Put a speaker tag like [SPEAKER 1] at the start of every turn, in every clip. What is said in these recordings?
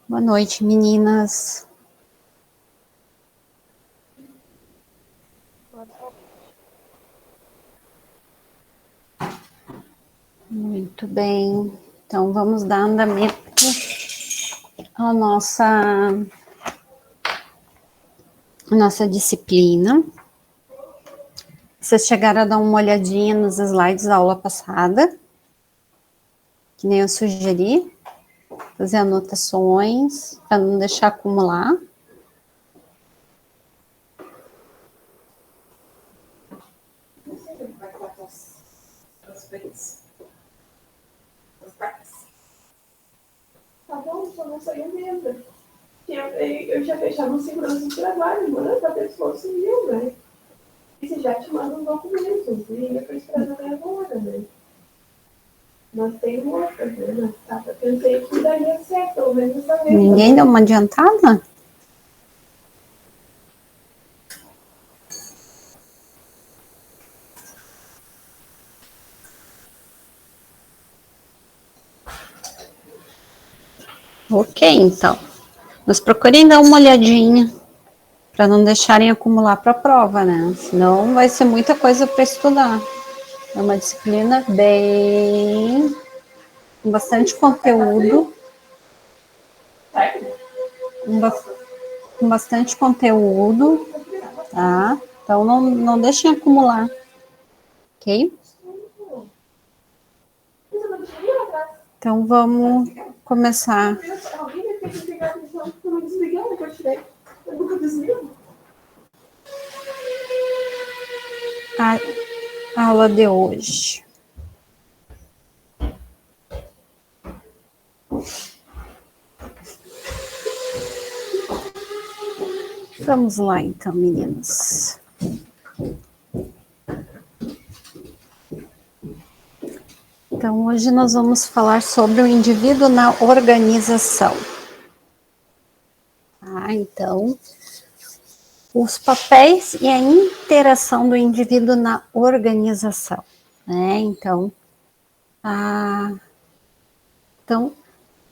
[SPEAKER 1] Boa noite, meninas. Muito bem. Então, vamos dar andamento à nossa disciplina. Vocês chegaram a dar uma olhadinha nos slides da aula passada, que nem eu sugeri, fazer anotações, para não deixar acumular.
[SPEAKER 2] Tá bom, só não saiu mesmo. Eu já fechava o segurança do trabalho, mano, pra ver se conseguiu, né? E você já te manda um documento, e eu tô esperando até agora, né? Mas tem outras, né? Tá, eu pensei que daria certo, pelo menos essa vez.
[SPEAKER 1] Ninguém deu uma adiantada? Ok, então. Mas procurem dar uma olhadinha, para não deixarem acumular para a prova, né? Senão vai ser muita coisa para estudar. É uma disciplina bem... com bastante conteúdo. Com bastante conteúdo, tá? Então, não deixem acumular, ok? Então, vamos começar a aula de hoje. Vamos lá, então, meninas. Então, hoje nós vamos falar sobre o indivíduo na organização. Então, os papéis e a interação do indivíduo na organização, né? Então,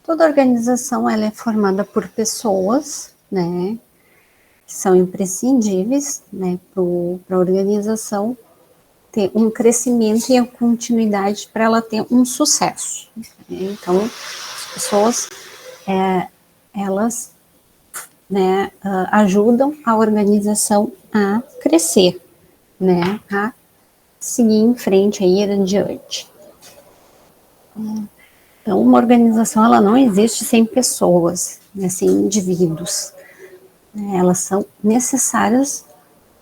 [SPEAKER 1] toda organização ela é formada por pessoas, né? Que são imprescindíveis, né? Para a organização ter um crescimento e a continuidade para ela ter um sucesso. Né? Então, as pessoas, elas, né, ajudam a organização a crescer, né, a seguir em frente, a ir adiante. Então, uma organização, ela não existe sem pessoas, né, sem indivíduos. Né, elas são necessárias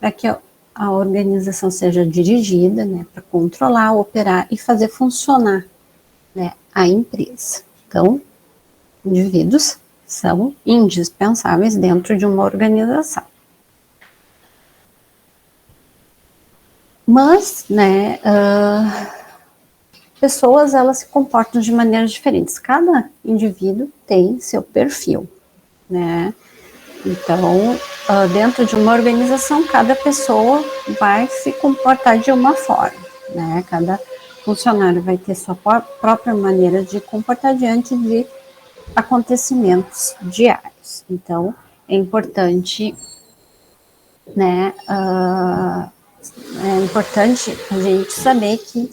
[SPEAKER 1] para que a organização seja dirigida, né, para controlar, operar e fazer funcionar, né, a empresa. Então, indivíduos são indispensáveis dentro de uma organização. Mas, né, pessoas, elas se comportam de maneiras diferentes. Cada indivíduo tem seu perfil, né? Então, dentro de uma organização, cada pessoa vai se comportar de uma forma, né? Cada funcionário vai ter sua própria maneira de comportar diante de acontecimentos diários. Então, é importante, né? É importante a gente saber que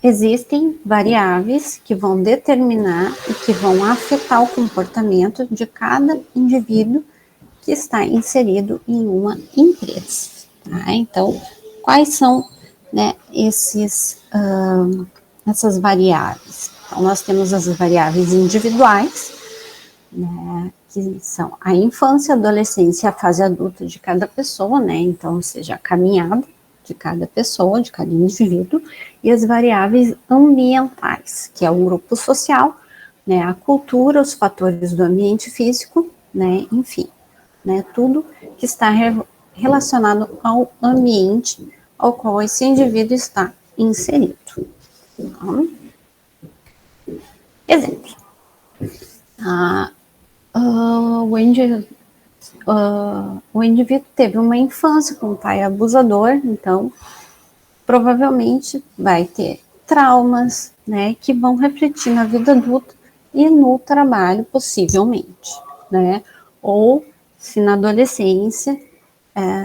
[SPEAKER 1] existem variáveis que vão determinar e que vão afetar o comportamento de cada indivíduo que está inserido em uma empresa. Tá? Então, quais são, né, essas variáveis? Então, nós temos as variáveis individuais, né, que são a infância, a adolescência e a fase adulta de cada pessoa, né? Então, ou seja, a caminhada de cada pessoa, de cada indivíduo, e as variáveis ambientais, que é o grupo social, né, a cultura, os fatores do ambiente físico, né, enfim, né, tudo que está relacionado ao ambiente ao qual esse indivíduo está inserido. Então, exemplo. O indivíduo teve uma infância com um pai abusador, então provavelmente vai ter traumas, né, que vão refletir na vida adulta e no trabalho, possivelmente, né? Ou se na adolescência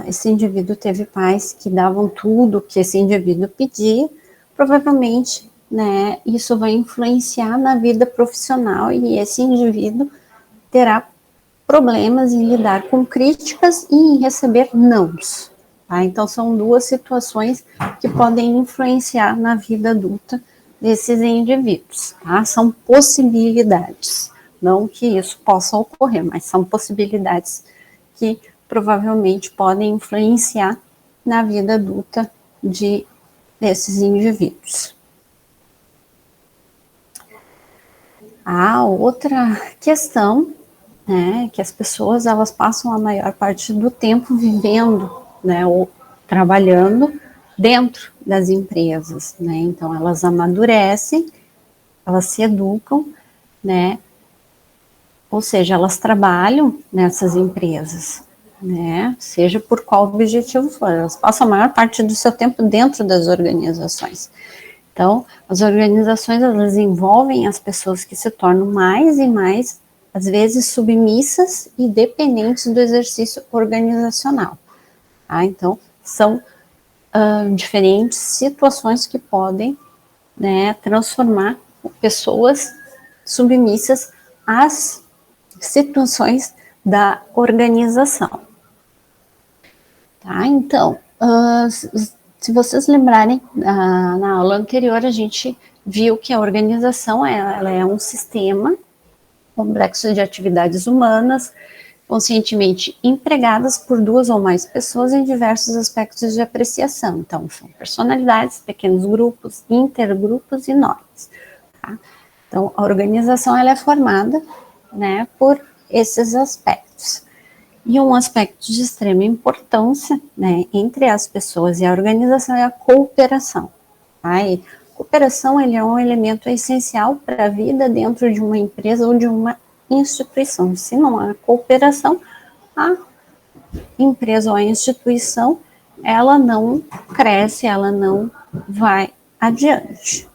[SPEAKER 1] esse indivíduo teve pais que davam tudo que esse indivíduo pedia, provavelmente, né, isso vai influenciar na vida profissional e esse indivíduo terá problemas em lidar com críticas e em receber nãos. Tá? Então, são duas situações que podem influenciar na vida adulta desses indivíduos. Tá? São possibilidades, não que isso possa ocorrer, mas são possibilidades que provavelmente podem influenciar na vida adulta desses indivíduos. A outra questão, né, que as pessoas elas passam a maior parte do tempo vivendo, né, ou trabalhando dentro das empresas, né, então elas amadurecem, elas se educam, né, ou seja, elas trabalham nessas empresas, né, seja por qual objetivo for, elas passam a maior parte do seu tempo dentro das organizações. Então, as organizações, elas envolvem as pessoas que se tornam mais e mais, às vezes, submissas e dependentes do exercício organizacional. Tá? Então, são diferentes situações que podem, né, transformar pessoas submissas às situações da organização. Tá? Então, se vocês lembrarem, na aula anterior a gente viu que a organização ela é um sistema complexo de atividades humanas, conscientemente empregadas por duas ou mais pessoas em diversos aspectos de apreciação. Então, são personalidades, pequenos grupos, intergrupos e normas. Tá? Então, a organização ela é formada, né, por esses aspectos. E um aspecto de extrema importância, né, entre as pessoas e a organização é a cooperação. Tá? E cooperação ele é um elemento essencial para a vida dentro de uma empresa ou de uma instituição. Se não há cooperação, a empresa ou a instituição ela não cresce, ela não vai adiante.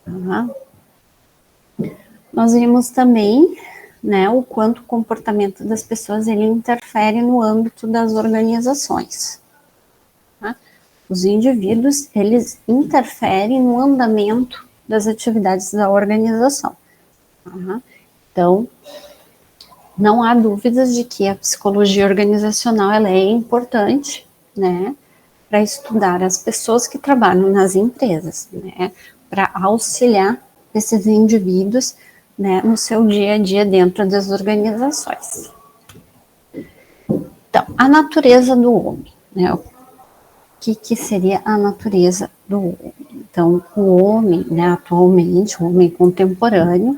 [SPEAKER 1] Tá? Nós vimos também, né, o quanto o comportamento das pessoas ele interfere no âmbito das organizações. Tá? Os indivíduos, eles interferem no andamento das atividades da organização. Tá? Então, não há dúvidas de que a psicologia organizacional ela é importante, né, para estudar as pessoas que trabalham nas empresas, né, para auxiliar esses indivíduos, né, no seu dia a dia dentro das organizações. Então, a natureza do homem, né, o que seria a natureza do homem? Então, o homem, né, atualmente, o homem contemporâneo,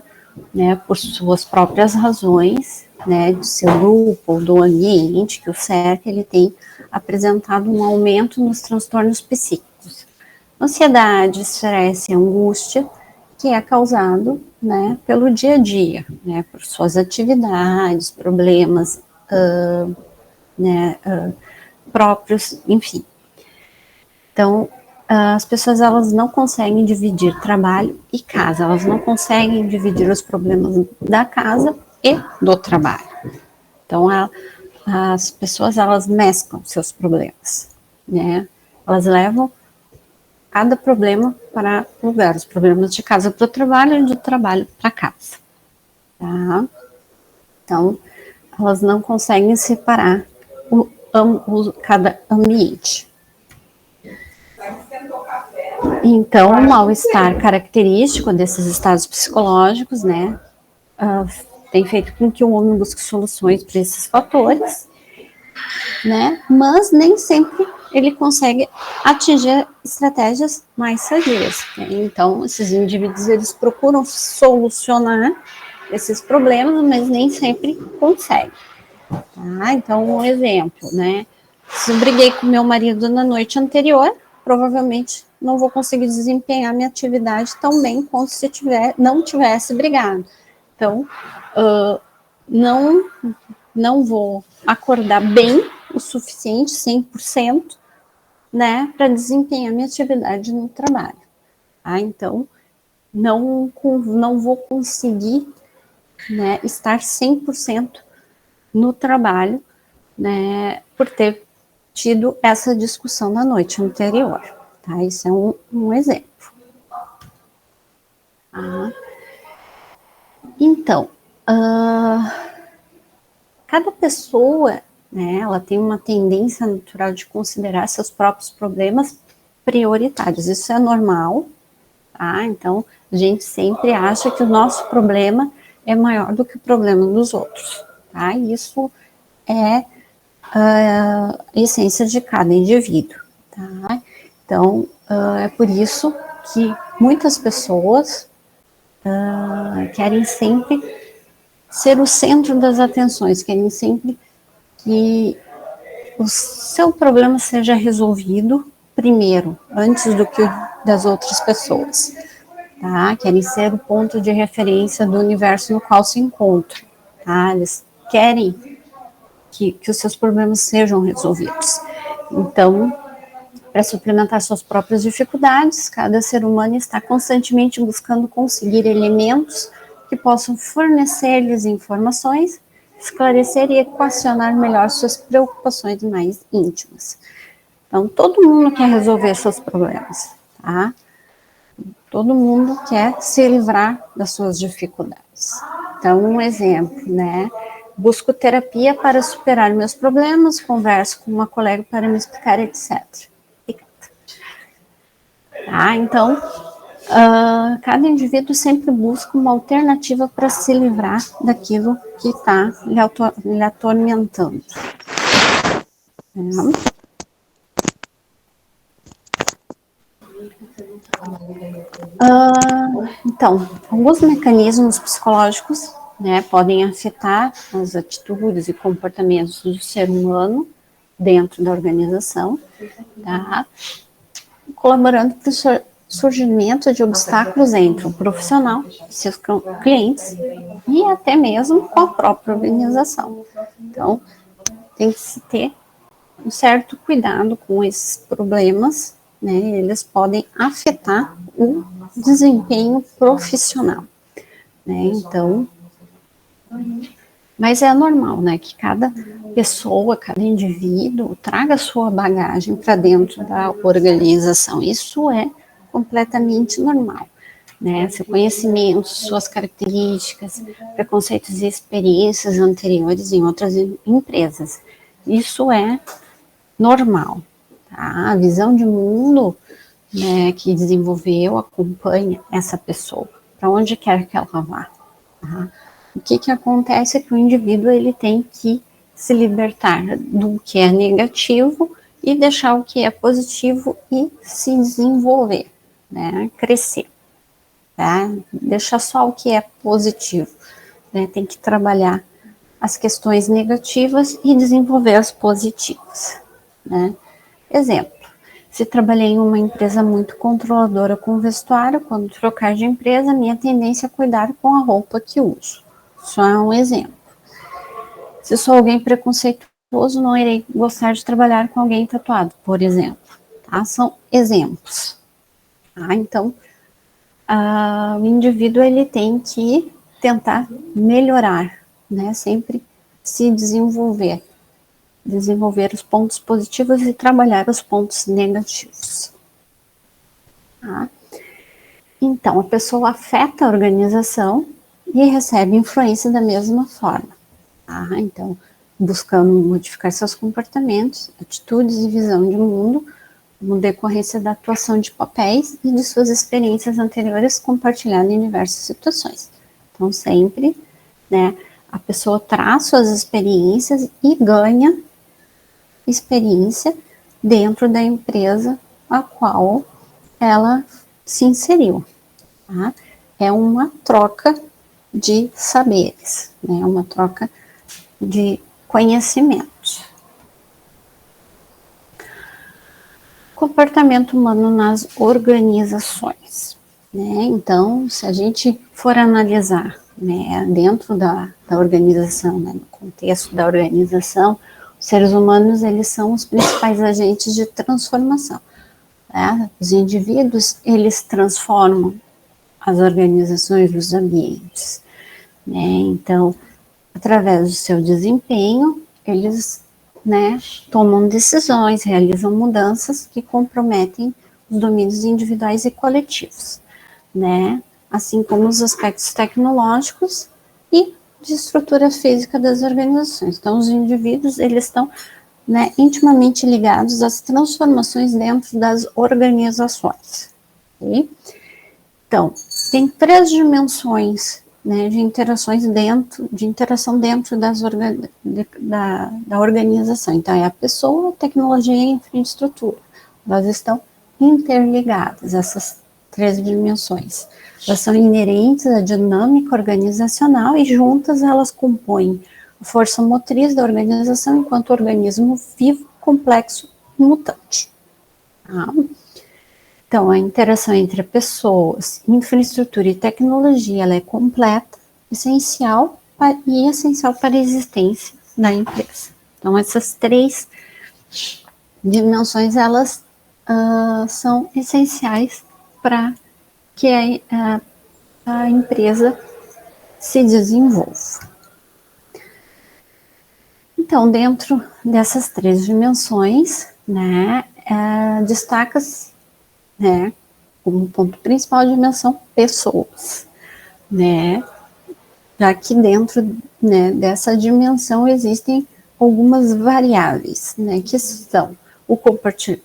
[SPEAKER 1] né, por suas próprias razões, né, de seu grupo, do ambiente que o cerca, ele tem apresentado um aumento nos transtornos psíquicos. Ansiedade, estresse, angústia, que é causado, né, pelo dia a dia, né, por suas atividades, problemas, né, próprios, enfim. Então, as pessoas elas não conseguem dividir trabalho e casa, elas não conseguem dividir os problemas da casa e do trabalho. Então, as pessoas elas mesclam seus problemas, né? Elas levam cada problema para lugar, os problemas de casa para o trabalho e do trabalho para casa, tá? Então, elas não conseguem separar cada ambiente. Então, o mal-estar característico desses estados psicológicos, né, tem feito com que o homem busque soluções para esses fatores, né, mas nem sempre ele consegue atingir estratégias mais sadias. Né? Então, esses indivíduos, eles procuram solucionar esses problemas, mas nem sempre conseguem. Tá? Então, um exemplo, né, se eu briguei com meu marido na noite anterior, provavelmente não vou conseguir desempenhar minha atividade tão bem quanto se não tivesse brigado. Então, não vou acordar bem o suficiente, 100%, né, para desempenhar minha atividade no trabalho. Tá? Então, não vou conseguir né, estar 100% no trabalho, né, por ter tido essa discussão na noite anterior, tá? Isso é um exemplo. Ah, então, cada pessoa, né, ela tem uma tendência natural de considerar seus próprios problemas prioritários. Isso é normal, tá? Então, a gente sempre acha que o nosso problema é maior do que o problema dos outros, tá? Isso é a essência de cada indivíduo, tá? Então, é por isso que muitas pessoas querem sempre ser o centro das atenções, querem sempre que o seu problema seja resolvido primeiro, antes do que o das outras pessoas, tá? Querem ser o ponto de referência do universo no qual se encontram, tá? Eles querem que os seus problemas sejam resolvidos. Então, para suplementar suas próprias dificuldades, cada ser humano está constantemente buscando conseguir elementos que possam fornecer-lhes informações, esclarecer e equacionar melhor suas preocupações mais íntimas. Então, todo mundo quer resolver seus problemas, tá? Todo mundo quer se livrar das suas dificuldades. Então, um exemplo, né? Busco terapia para superar meus problemas, converso com uma colega para me explicar, etc. Tá? Então, cada indivíduo sempre busca uma alternativa para se livrar daquilo que está lhe atormentando. Então, alguns mecanismos psicológicos, né, podem afetar as atitudes e comportamentos do ser humano dentro da organização, tá? Colaborando para o surgimento de obstáculos entre o profissional e seus clientes e até mesmo com a própria organização. Então, tem que se ter um certo cuidado com esses problemas, né? Eles podem afetar o desempenho profissional, né? Então, mas é normal, né, que cada pessoa, cada indivíduo traga sua bagagem para dentro da organização. Isso é completamente normal, né? Seu conhecimento, suas características, preconceitos e experiências anteriores em outras empresas. Isso é normal, tá? A visão de mundo, né, que desenvolveu acompanha essa pessoa para onde quer que ela vá, tá? O que acontece é que o indivíduo ele tem que se libertar do que é negativo e deixar o que é positivo e se desenvolver, né? Crescer, tá? Deixar só o que é positivo, né? Tem que trabalhar as questões negativas e desenvolver as positivas, né? Exemplo, se trabalhei em uma empresa muito controladora com vestuário, quando trocar de empresa, minha tendência é cuidar com a roupa que uso. Só é um exemplo. Se sou alguém preconceituoso, não irei gostar de trabalhar com alguém tatuado, por exemplo. Tá? São exemplos. Tá? Então, o indivíduo ele tem que tentar melhorar, né? Sempre se desenvolver os pontos positivos e trabalhar os pontos negativos. Tá? Então, a pessoa afeta a organização e recebe influência da mesma forma. Tá? Então, buscando modificar seus comportamentos, atitudes e visão de mundo, no decorrência da atuação de papéis e de suas experiências anteriores compartilhadas em diversas situações. Então, sempre, né, a pessoa traz suas experiências e ganha experiência dentro da empresa a qual ela se inseriu. Tá? É uma troca de saberes, né? Uma troca de conhecimentos. Comportamento humano nas organizações, né? Então, se a gente for analisar, né, dentro da organização, né, no contexto da organização, os seres humanos, eles são os principais agentes de transformação. Né? Os indivíduos, eles transformam as organizações dos ambientes. né? Então, através do seu desempenho, eles, né, tomam decisões, realizam mudanças que comprometem os domínios individuais e coletivos, né? Assim como os aspectos tecnológicos e de estrutura física das organizações. Então, os indivíduos, eles estão, né, intimamente ligados às transformações dentro das organizações. Okay? Então, tem 3 dimensões, né, de interação dentro da organização. Então, é a pessoa, a tecnologia e a infraestrutura. Elas estão interligadas, essas 3 dimensões. Elas são inerentes à dinâmica organizacional e juntas elas compõem a força motriz da organização enquanto organismo vivo, complexo e mutante. Tá? Então, a interação entre pessoas, infraestrutura e tecnologia, ela é completa, essencial para a existência da empresa. Então, essas 3 dimensões, elas são essenciais para que a empresa se desenvolva. Então, dentro dessas 3 dimensões, né, destaca-se, né, como ponto principal a dimensão pessoas, né, já que dentro, né, dessa dimensão existem algumas variáveis, né, que são o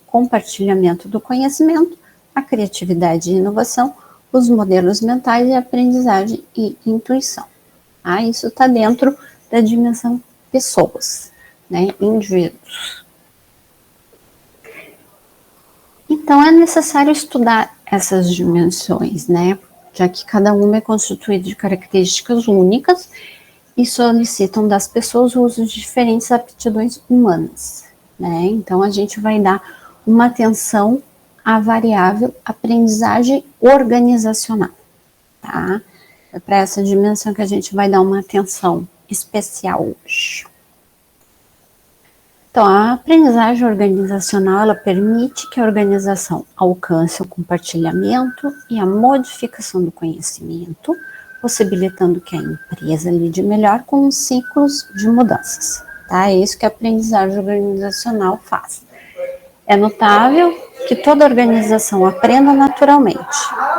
[SPEAKER 1] compartilhamento do conhecimento, a criatividade e inovação, os modelos mentais e aprendizagem e intuição. Tá? Isso está dentro da dimensão pessoas, né, indivíduos. Então, é necessário estudar essas dimensões, né, já que cada uma é constituída de características únicas e solicitam das pessoas o uso de diferentes aptidões humanas, né. Então, a gente vai dar uma atenção à variável aprendizagem organizacional, tá? É para essa dimensão que a gente vai dar uma atenção especial hoje. Então, a aprendizagem organizacional, ela permite que a organização alcance o compartilhamento e a modificação do conhecimento, possibilitando que a empresa lide melhor com os ciclos de mudanças. Tá? É isso que a aprendizagem organizacional faz. É notável que toda organização aprenda naturalmente,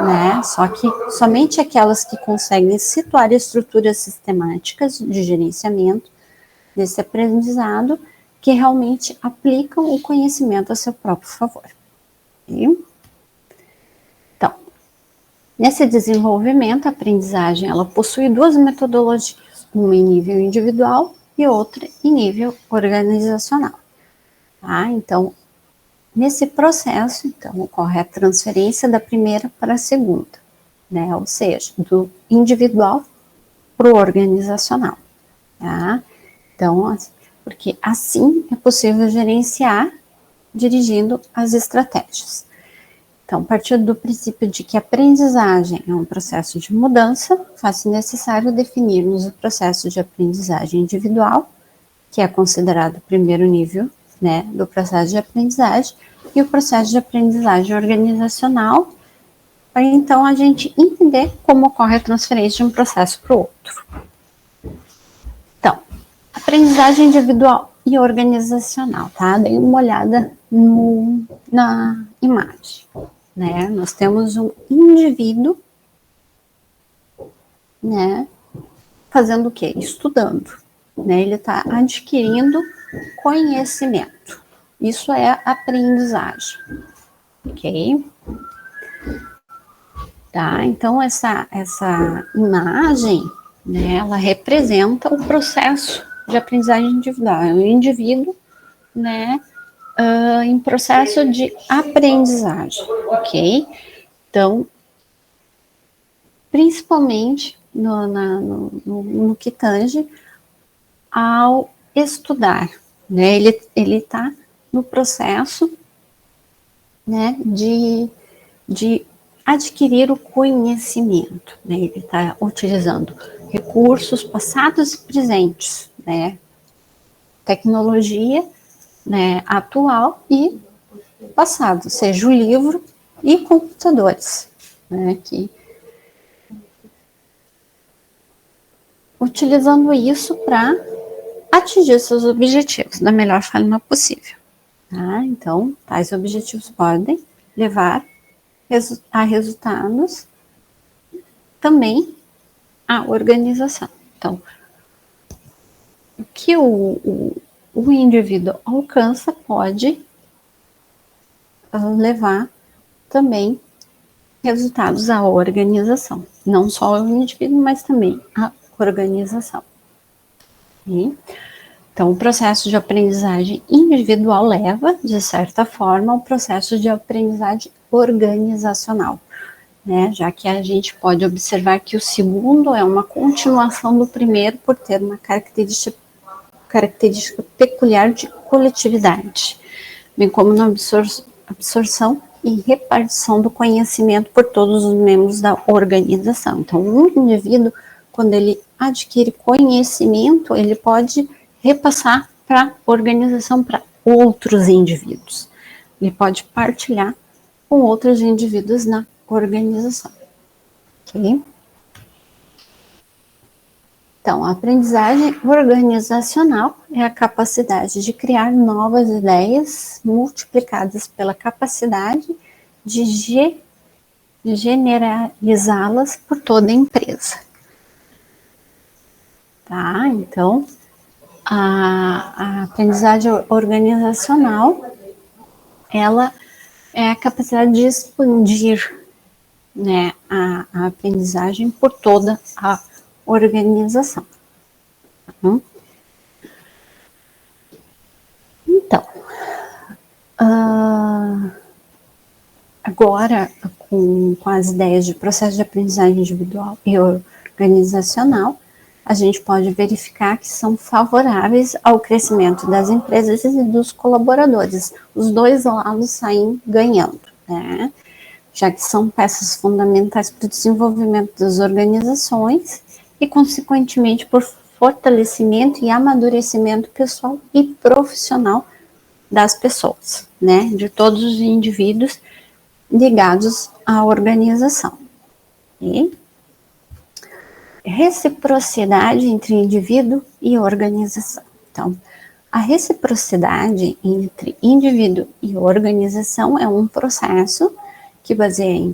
[SPEAKER 1] né? Só que somente aquelas que conseguem situar estruturas sistemáticas de gerenciamento desse aprendizado que realmente aplicam o conhecimento a seu próprio favor. Okay? Então, nesse desenvolvimento, a aprendizagem ela possui 2 metodologias, uma em nível individual e outra em nível organizacional. Tá? Então, nesse processo, então, ocorre a transferência da primeira para a segunda, né? Ou seja, do individual para o organizacional. Tá? Então, porque assim é possível gerenciar dirigindo as estratégias. Então, a partir do princípio de que a aprendizagem é um processo de mudança, faz-se necessário definirmos o processo de aprendizagem individual, que é considerado o primeiro nível, né, do processo de aprendizagem, e o processo de aprendizagem organizacional, para então a gente entender como ocorre a transferência de um processo para o outro. Então, aprendizagem individual e organizacional, tá? Dei uma olhada na imagem, né? Nós temos um indivíduo, né? Fazendo o quê? Estudando, né? Ele está adquirindo conhecimento. Isso é aprendizagem, ok? Tá? Então, essa imagem, né? Ela representa o processo de aprendizagem individual. É um indivíduo, né, em processo de aprendizagem, ok? Então, principalmente no que tange ao estudar, né? Ele está no processo, né, de adquirir o conhecimento, né? Ele está utilizando recursos passados e presentes, né? Tecnologia, né, atual e passado, seja o livro e computadores, né, que utilizando isso para atingir seus objetivos da melhor forma possível. Tá? Então, tais objetivos podem levar a resultados também à organização. Então, o que o indivíduo alcança pode levar também resultados à organização. Não só o indivíduo, mas também a organização. Então, o processo de aprendizagem individual leva, de certa forma, ao processo de aprendizagem organizacional, né? Já que a gente pode observar que o segundo é uma continuação do primeiro por ter uma característica peculiar de coletividade, bem como na absorção e repartição do conhecimento por todos os membros da organização. Então, um indivíduo, quando ele adquire conhecimento, ele pode repassar para a organização, para outros indivíduos. Ele pode partilhar com outros indivíduos na organização. Ok? Então, a aprendizagem organizacional é a capacidade de criar novas ideias multiplicadas pela capacidade de generalizá-las por toda a empresa. Tá? Então, a aprendizagem organizacional, ela é a capacidade de expandir, né, a aprendizagem por toda a organização. Então, agora, com as ideias de processo de aprendizagem individual e organizacional, a gente pode verificar que são favoráveis ao crescimento das empresas e dos colaboradores. Os dois lados saem ganhando, né? Já que são peças fundamentais para o desenvolvimento das organizações e, consequentemente, por fortalecimento e amadurecimento pessoal e profissional das pessoas, né? De todos os indivíduos ligados à organização. E reciprocidade entre indivíduo e organização. Então, a reciprocidade entre indivíduo e organização é um processo que baseia em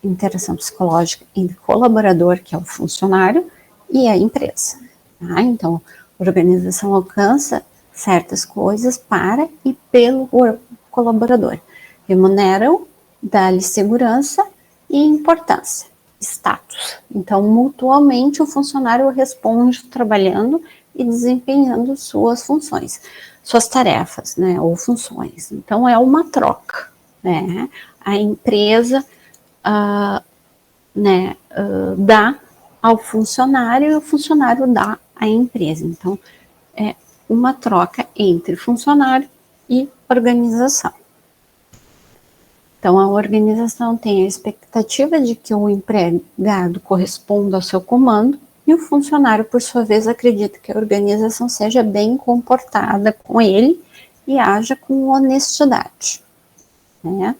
[SPEAKER 1] interação psicológica entre o colaborador, que é o funcionário, e a empresa. Tá? Então, a organização alcança certas coisas para e pelo colaborador. Remuneram, dá-lhe segurança e importância, status. Então, mutuamente, o funcionário responde trabalhando e desempenhando suas funções, suas tarefas, né, ou funções. Então, é uma troca, né? A empresa dá ao funcionário e o funcionário dá à empresa. Então, é uma troca entre funcionário e organização. Então, a organização tem a expectativa de que o empregado corresponda ao seu comando e o funcionário, por sua vez, acredita que a organização seja bem comportada com ele e haja com honestidade, né?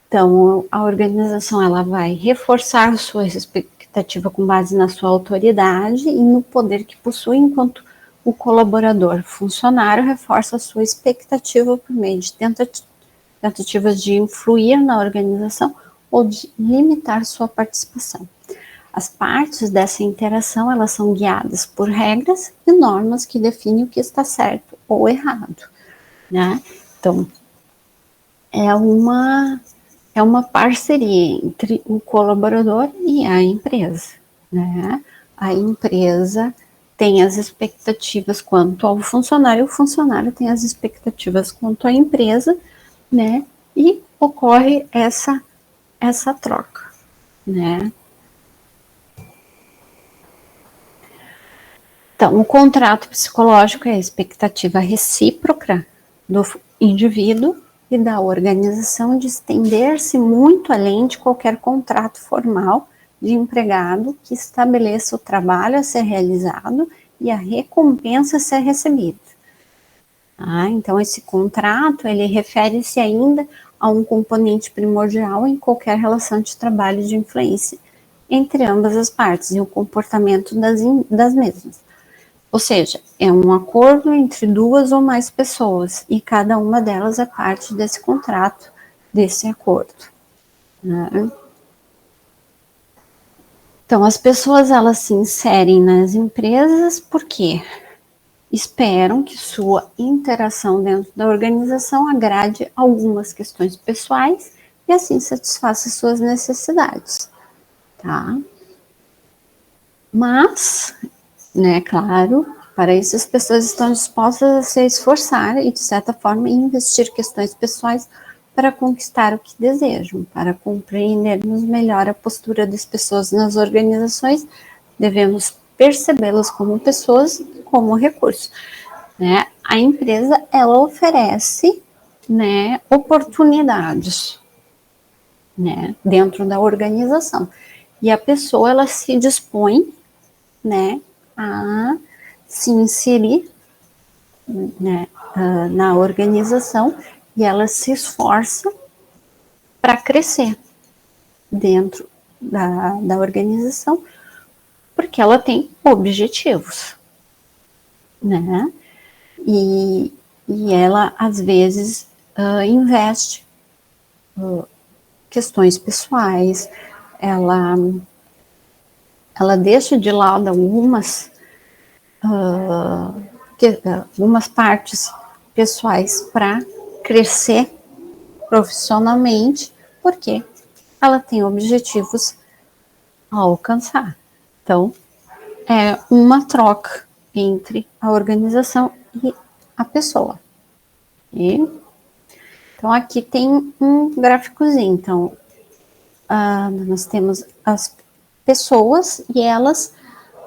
[SPEAKER 1] Então, a organização ela vai reforçar sua expectativa com base na sua autoridade e no poder que possui, enquanto o colaborador funcionário reforça a sua expectativa por meio de tentativas de influir na organização ou de limitar sua participação. As partes dessa interação, elas são guiadas por regras e normas que definem o que está certo ou errado, né? Então, é uma parceria entre o colaborador e a empresa, né? A empresa tem as expectativas quanto ao funcionário, o funcionário tem as expectativas quanto à empresa, né? E ocorre essa troca, né? Então, o contrato psicológico é a expectativa recíproca do indivíduo e da organização de estender-se muito além de qualquer contrato formal de empregado que estabeleça o trabalho a ser realizado e a recompensa a ser recebida. Então, esse contrato, ele refere-se ainda a um componente primordial em qualquer relação de trabalho de influência entre ambas as partes e o comportamento das mesmas. Ou seja, é um acordo entre duas ou mais pessoas e cada uma delas é parte desse contrato, desse acordo, né? Então, as pessoas, elas se inserem nas empresas porque esperam que sua interação dentro da organização agrade algumas questões pessoais e assim satisfaça suas necessidades, tá? Mas, né, claro, para isso as pessoas estão dispostas a se esforçar e, de certa forma, investir questões pessoais para conquistar o que desejam. Para compreendermos melhor a postura das pessoas nas organizações, devemos percebê-las como pessoas, como recurso, né? A empresa, ela oferece, né, oportunidades, né, dentro da organização. E a pessoa, ela se dispõe, né, a se inserir, né, na organização, e ela se esforça para crescer dentro da organização, porque ela tem objetivos, né? E ela, às vezes, investe questões pessoais, ela deixa de lado algumas partes pessoais para crescer profissionalmente, porque ela tem objetivos a alcançar. Então, é uma troca entre a organização e a pessoa. Então, aqui tem um gráficozinho. Então, nós temos as pessoas e elas,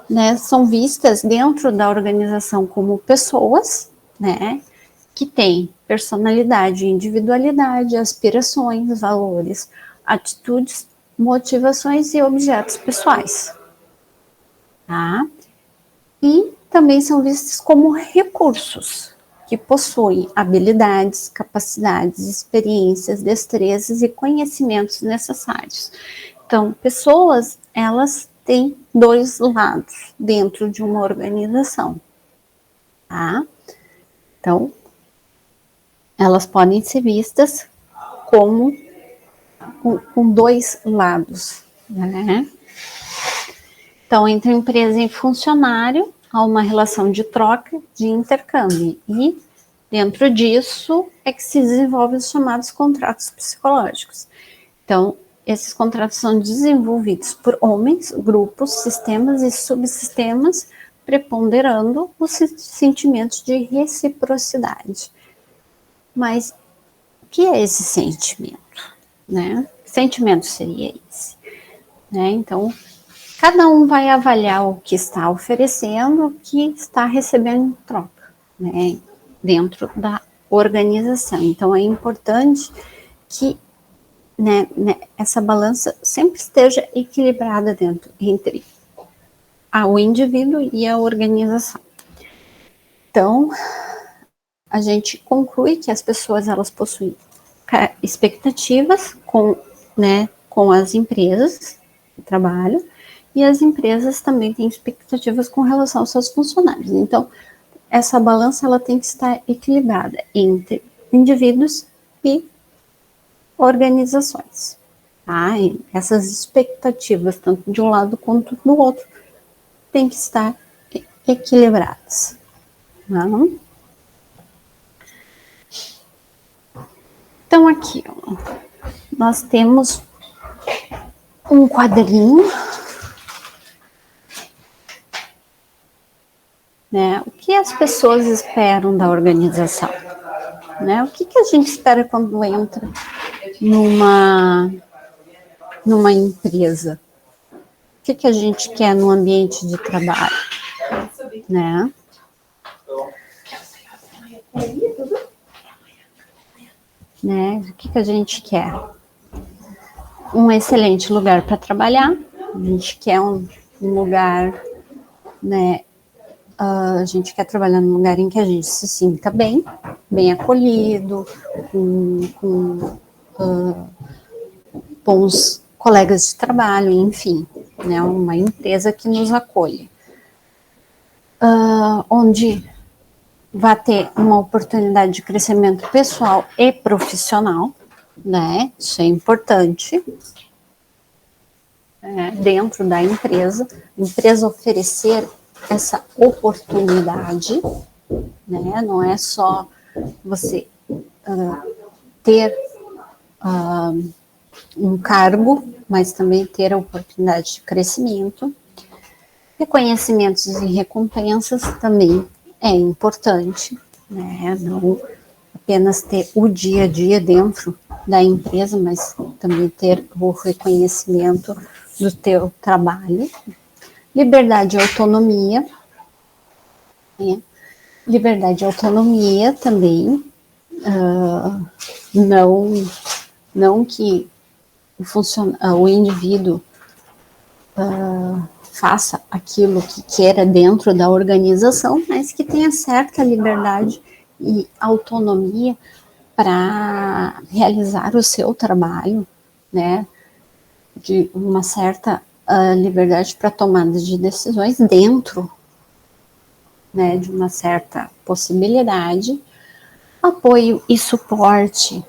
[SPEAKER 1] né, são vistas dentro da organização como pessoas, né, que têm personalidade, individualidade, aspirações, valores, atitudes, motivações e objetos pessoais, tá? E também são vistos como recursos, que possuem habilidades, capacidades, experiências, destrezas e conhecimentos necessários. Então, pessoas, elas têm dois lados dentro de uma organização, tá? Então, elas podem ser vistas como com dois lados, né? Então, entre empresa e funcionário, há uma relação de troca, de intercâmbio, e dentro disso é que se desenvolvem os chamados contratos psicológicos. Então, esses contratos são desenvolvidos por homens, grupos, sistemas e subsistemas, preponderando os sentimentos de reciprocidade. Mas o que é esse sentimento, né? Que sentimento seria esse? Né? Então, cada um vai avaliar o que está oferecendo, o que está recebendo em troca, né? Dentro da organização. Então, é importante que, né, essa balança sempre esteja equilibrada dentro entre o indivíduo e a organização. Então, a gente conclui que as pessoas, elas possuem expectativas com as empresas de trabalho, e as empresas também têm expectativas com relação aos seus funcionários. Então, essa balança, ela tem que estar equilibrada entre indivíduos e organizações, tá? E essas expectativas, tanto de um lado quanto do outro, têm que estar equilibradas, não? Então, aqui, ó, nós temos um quadrinho, né? O que as pessoas esperam da organização, né? O que a gente espera quando entra numa empresa? O que a gente quer no ambiente de trabalho, né? Né? O que a gente quer? Um excelente lugar para trabalhar. A gente quer um lugar, né? A gente quer trabalhar num lugar em que a gente se sinta bem acolhido, com bons colegas de trabalho, enfim, né, uma empresa que nos acolhe, onde vai ter uma oportunidade de crescimento pessoal e profissional, né, isso é importante, dentro da empresa, a empresa oferecer essa oportunidade, né, não é só você ter um cargo, mas também ter a oportunidade de crescimento. Reconhecimentos e recompensas também é importante, né? Não apenas ter o dia a dia dentro da empresa, mas também ter o reconhecimento do teu trabalho. Liberdade e autonomia, né? Liberdade e autonomia também, não que o indivíduo faça aquilo que queira dentro da organização, mas que tenha certa liberdade e autonomia para realizar o seu trabalho, né, de uma certa liberdade para tomada de decisões dentro, né, de uma certa possibilidade, apoio e suporte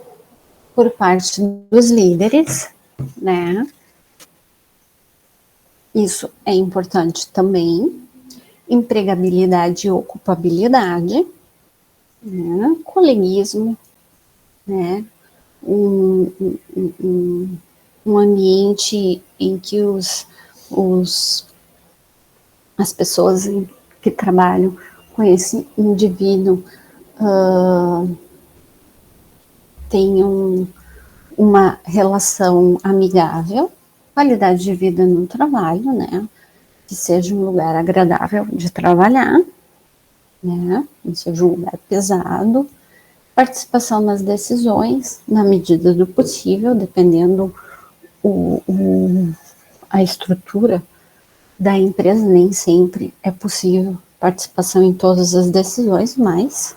[SPEAKER 1] por parte dos líderes, né, isso é importante também, empregabilidade e ocupabilidade, né, coleguismo, né, um ambiente em que as pessoas que trabalham com esse indivíduo tenham uma relação amigável, qualidade de vida no trabalho, né, que seja um lugar agradável de trabalhar, né, não seja um lugar pesado, participação nas decisões, na medida do possível, dependendo a estrutura da empresa, nem sempre é possível participação em todas as decisões, mas,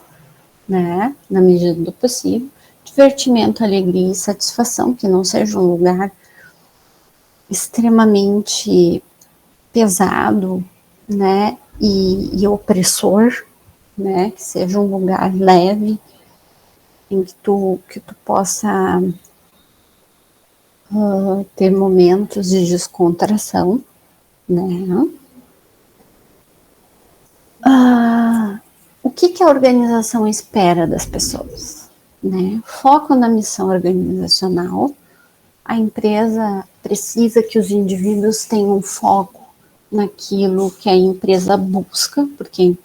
[SPEAKER 1] né, na medida do possível, divertimento, alegria e satisfação, que não seja um lugar extremamente pesado, né, e opressor, né, que seja um lugar leve, em que tu possa ter momentos de descontração, né. O que a organização espera das pessoas, né? Foco na missão organizacional. A empresa precisa que os indivíduos tenham foco naquilo que a empresa busca, porque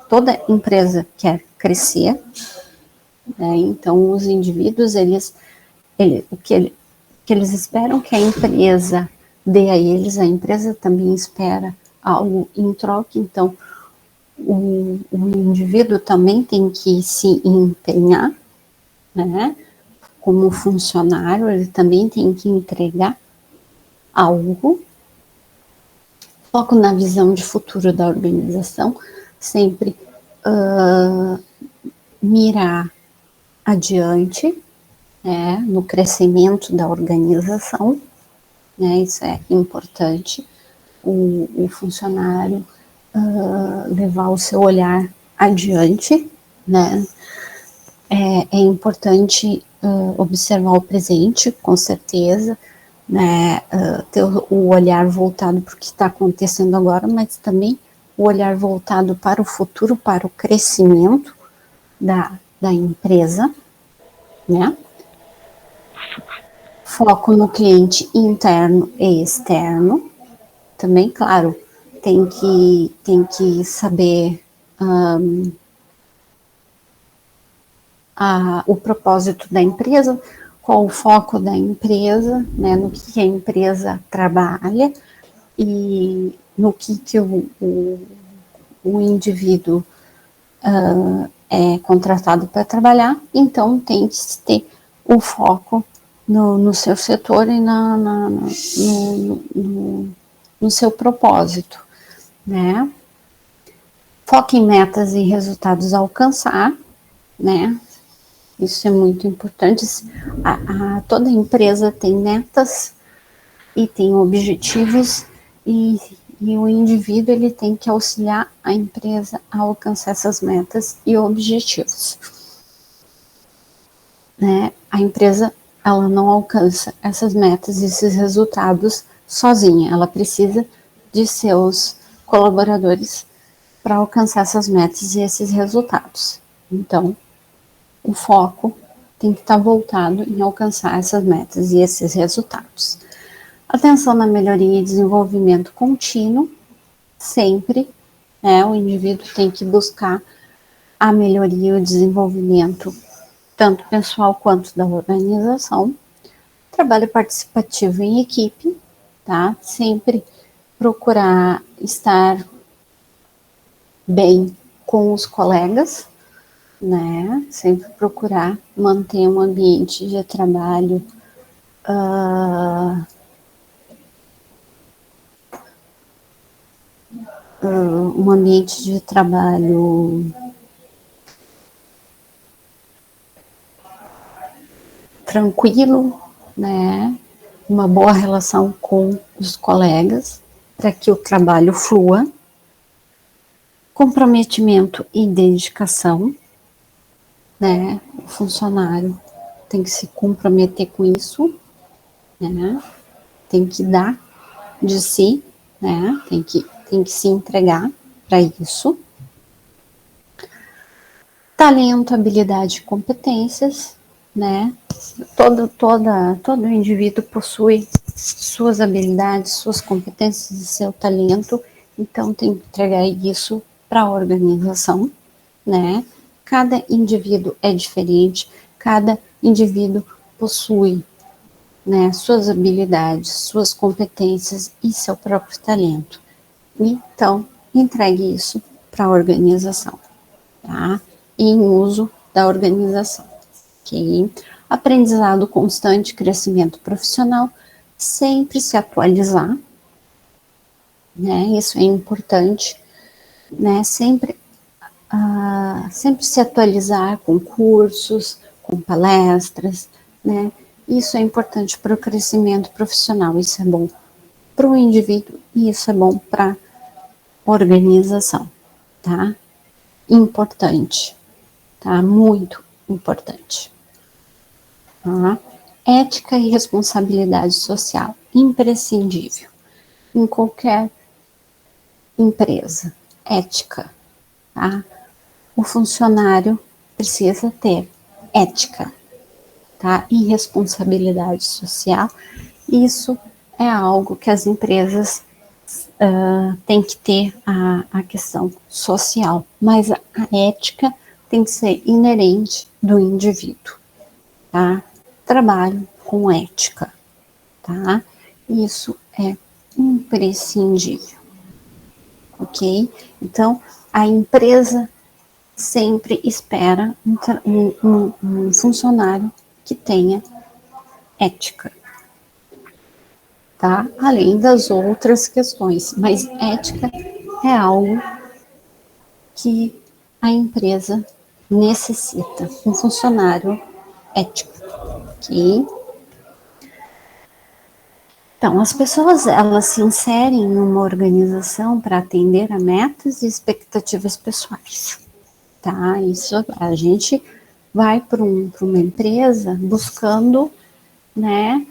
[SPEAKER 1] toda empresa quer crescer, né? Então os indivíduos, o que eles esperam que a empresa dê a eles, a empresa também espera algo em troca, então o indivíduo também tem que se empenhar, né? Como funcionário, ele também tem que entregar algo. Foco na visão de futuro da organização, sempre mirar adiante, né, no crescimento da organização, né, isso é importante, o funcionário levar o seu olhar adiante, né, é importante observar o presente, com certeza, né, ter o olhar voltado para o que está acontecendo agora, mas também o olhar voltado para o futuro, para o crescimento da empresa, né? Foco no cliente interno e externo, também, claro, tem que saber o propósito da empresa, qual o foco da empresa, né, no que a empresa trabalha e no que o indivíduo é contratado para trabalhar, então tem que ter o foco no seu setor e no seu propósito, né? Foco em metas e resultados a alcançar, né? Isso é muito importante. Toda empresa tem metas e tem objetivos, e o indivíduo ele tem que auxiliar a empresa a alcançar essas metas e objetivos. Né? A empresa ela não alcança essas metas, esses resultados sozinha, ela precisa de seus colaboradores para alcançar essas metas e esses resultados. Então, o foco tem que estar voltado em alcançar essas metas e esses resultados. Atenção na melhoria e desenvolvimento contínuo, sempre, né, o indivíduo tem que buscar a melhoria e o desenvolvimento, tanto pessoal quanto da organização. Trabalho participativo em equipe, tá? Sempre procurar estar bem com os colegas, né? Sempre procurar manter um ambiente de trabalho um ambiente de trabalho tranquilo, né? Uma boa relação com os colegas para que o trabalho flua, comprometimento e dedicação, né? O funcionário tem que se comprometer com isso, né? Tem que dar de si, né? Tem que se entregar para isso. Talento, habilidade e competências, né? Todo indivíduo possui suas habilidades, suas competências e seu talento, então tem que entregar isso para a organização, né? Cada indivíduo é diferente, cada indivíduo possui, né, suas habilidades, suas competências e seu próprio talento. Então, entregue isso para a organização, tá? Em uso da organização, ok? Aprendizado constante, crescimento profissional, sempre se atualizar, né? Isso é importante, né? Sempre se atualizar com cursos, com palestras, né? Isso é importante para o crescimento profissional, isso é bom para o indivíduo e isso é bom para a organização, tá? Importante, tá? Muito importante. Tá? Ética e responsabilidade social, imprescindível em qualquer empresa. Ética, tá? O funcionário precisa ter ética, tá? E responsabilidade social, isso é algo que as empresas têm que ter a questão social, mas a ética tem que ser inerente do indivíduo, tá? Trabalho com ética, tá? Isso é imprescindível, ok? Então, a empresa sempre espera um funcionário que tenha ética, tá? Além das outras questões, mas ética é algo que a empresa necessita, um funcionário ético, ok? Então, as pessoas, elas se inserem numa organização para atender a metas e expectativas pessoais, tá? Isso, a gente vai para uma empresa buscando, né,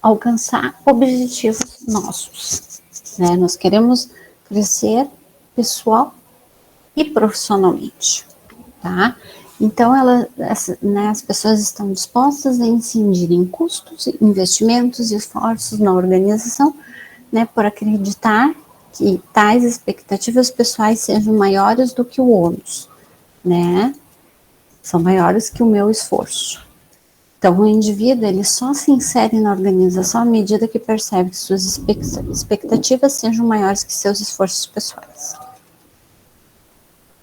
[SPEAKER 1] alcançar objetivos nossos, né? Nós queremos crescer pessoal e profissionalmente, tá? Então, as pessoas estão dispostas a incidir em custos, investimentos e esforços na organização, né, por acreditar que tais expectativas pessoais sejam maiores do que o ônus, né? São maiores que o meu esforço. Então, o indivíduo, ele só se insere na organização à medida que percebe que suas expectativas sejam maiores que seus esforços pessoais.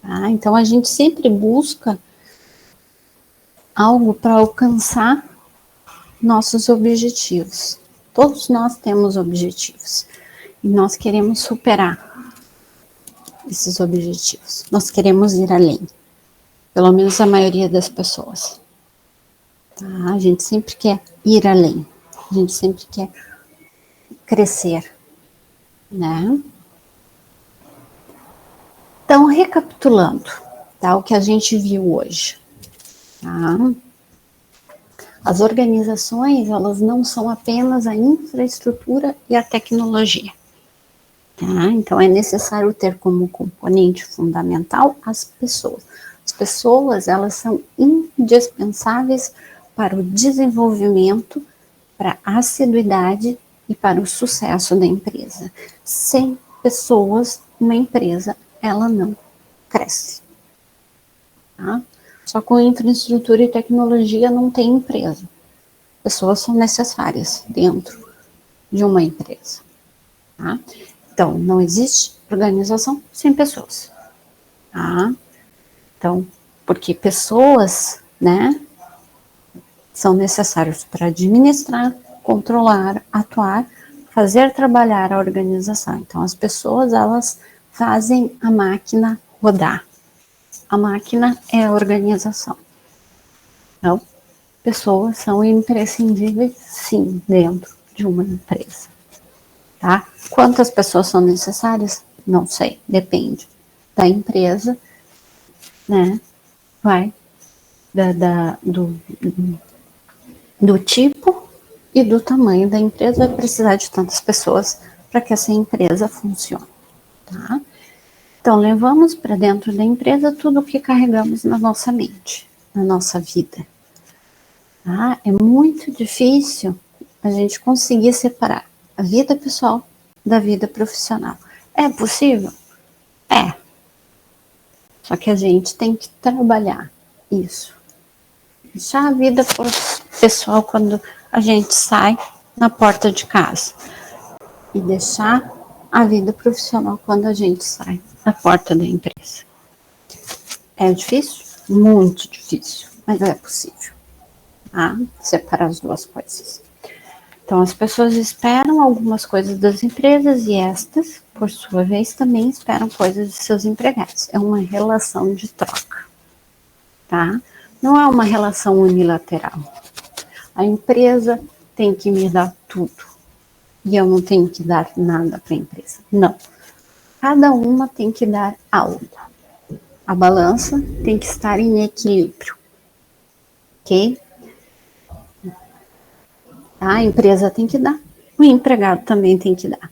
[SPEAKER 1] Tá? Então, a gente sempre busca algo para alcançar nossos objetivos. Todos nós temos objetivos e nós queremos superar esses objetivos. Nós queremos ir além, pelo menos a maioria das pessoas. Tá? A gente sempre quer ir além. A gente sempre quer crescer, né? Então, recapitulando, tá? O que a gente viu hoje, tá? As organizações, elas não são apenas a infraestrutura e a tecnologia, tá? Então, é necessário ter como componente fundamental as pessoas. As pessoas, elas são indispensáveis para o desenvolvimento, para a assiduidade e para o sucesso da empresa. Sem pessoas, uma empresa, ela não cresce, tá? Só com infraestrutura e tecnologia não tem empresa. Pessoas são necessárias dentro de uma empresa, tá? Então, não existe organização sem pessoas, tá? Então, porque pessoas, né, são necessários para administrar, controlar, atuar, fazer trabalhar a organização. Então, as pessoas, elas fazem a máquina rodar. A máquina é a organização. Então, pessoas são imprescindíveis, sim, dentro de uma empresa, tá? Quantas pessoas são necessárias? Não sei, depende da empresa, né? Vai do tipo e do tamanho da empresa, vai precisar de tantas pessoas para que essa empresa funcione, tá? Então, levamos para dentro da empresa tudo o que carregamos na nossa mente, na nossa vida, tá? É muito difícil a gente conseguir separar a vida pessoal da vida profissional. É possível? É. Só que a gente tem que trabalhar isso. Deixar a vida pessoal quando a gente sai na porta de casa. E deixar a vida profissional quando a gente sai da porta da empresa. É difícil? Muito difícil, mas é possível, tá? Separar as duas coisas. Então, as pessoas esperam algumas coisas das empresas e estas, por sua vez, também esperam coisas de seus empregados. É uma relação de troca, tá? Não é uma relação unilateral. A empresa tem que me dar tudo e eu não tenho que dar nada para a empresa. Não. Cada uma tem que dar algo. A balança tem que estar em equilíbrio, ok? A empresa tem que dar, o empregado também tem que dar,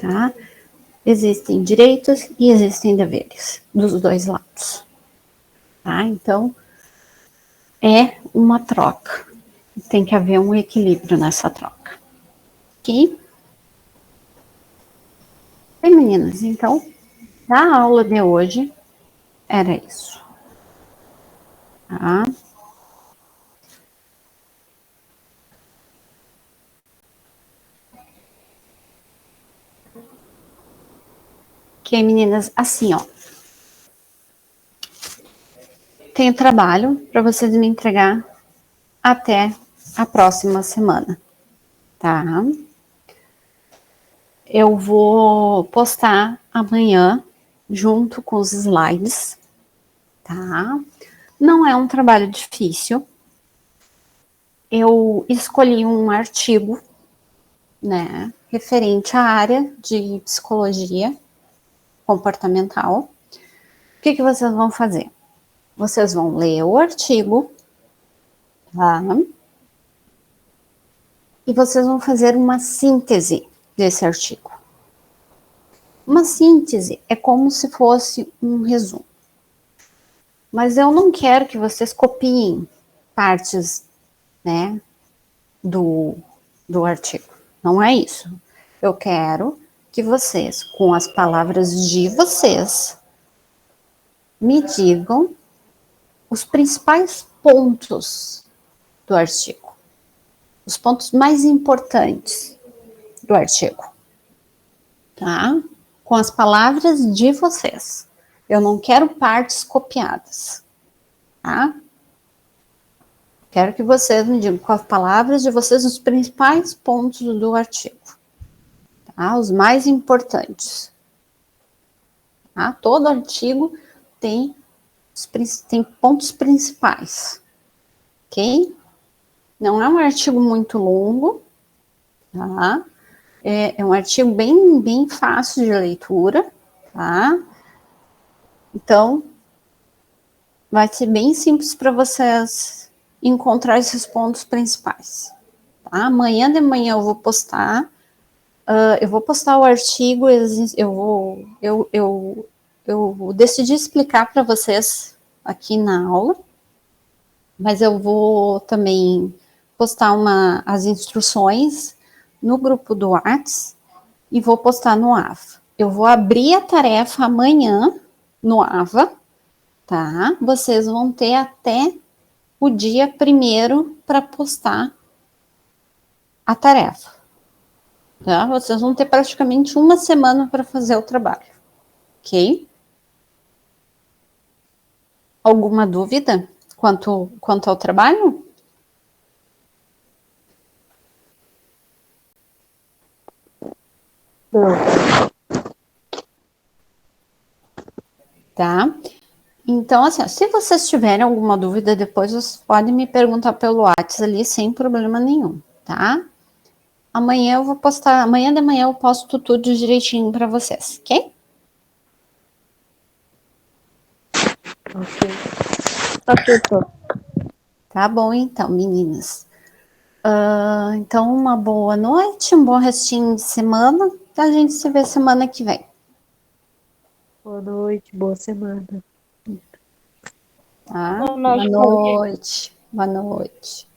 [SPEAKER 1] tá? Existem direitos e existem deveres dos dois lados, tá? Então, é uma troca. Tem que haver um equilíbrio nessa troca, ok? Bem, meninas, então, a aula de hoje era isso, tá? Ok, meninas, assim, ó. Tenho trabalho para vocês me entregar até a próxima semana, tá? Eu vou postar amanhã junto com os slides, tá? Não é um trabalho difícil. Eu escolhi um artigo, né, referente à área de psicologia comportamental. O que vocês vão fazer? Vocês vão ler o artigo, tá? E vocês vão fazer uma síntese desse artigo. Uma síntese é como se fosse um resumo. Mas eu não quero que vocês copiem partes, né, do artigo. Não é isso. Eu quero que vocês, com as palavras de vocês, me digam os principais pontos do artigo. Os pontos mais importantes do artigo. Tá? Com as palavras de vocês. Eu não quero partes copiadas. Tá? Quero que vocês me digam com as palavras de vocês os principais pontos do artigo. Tá? Os mais importantes. Tá? Todo artigo tem pontos principais. Ok? Não é um artigo muito longo, tá? É um artigo bem, bem fácil de leitura, tá? Então, vai ser bem simples para vocês encontrar esses pontos principais, tá? Amanhã de manhã eu vou postar o artigo, eu decidi explicar para vocês aqui na aula, mas eu vou também postar as instruções no grupo do Whats e vou postar no AVA. Eu vou abrir a tarefa amanhã no AVA, tá? Vocês vão ter até o dia 1º para postar a tarefa, tá? Vocês vão ter praticamente uma semana para fazer o trabalho, ok? Alguma dúvida quanto ao trabalho?
[SPEAKER 3] Não.
[SPEAKER 1] Tá? Então, assim, ó, se vocês tiverem alguma dúvida depois, vocês podem me perguntar pelo WhatsApp ali, sem problema nenhum, tá? Amanhã eu vou postar, amanhã de manhã eu posto tudo direitinho para vocês, ok?
[SPEAKER 3] Ok. Ok, então.
[SPEAKER 1] Tá bom, então, meninas. Então, uma boa noite, um bom restinho de semana. A gente se vê semana que vem.
[SPEAKER 3] Boa noite, boa semana.
[SPEAKER 1] Tá?
[SPEAKER 3] Boa
[SPEAKER 1] Boa
[SPEAKER 3] noite.
[SPEAKER 1] noite. Boa noite.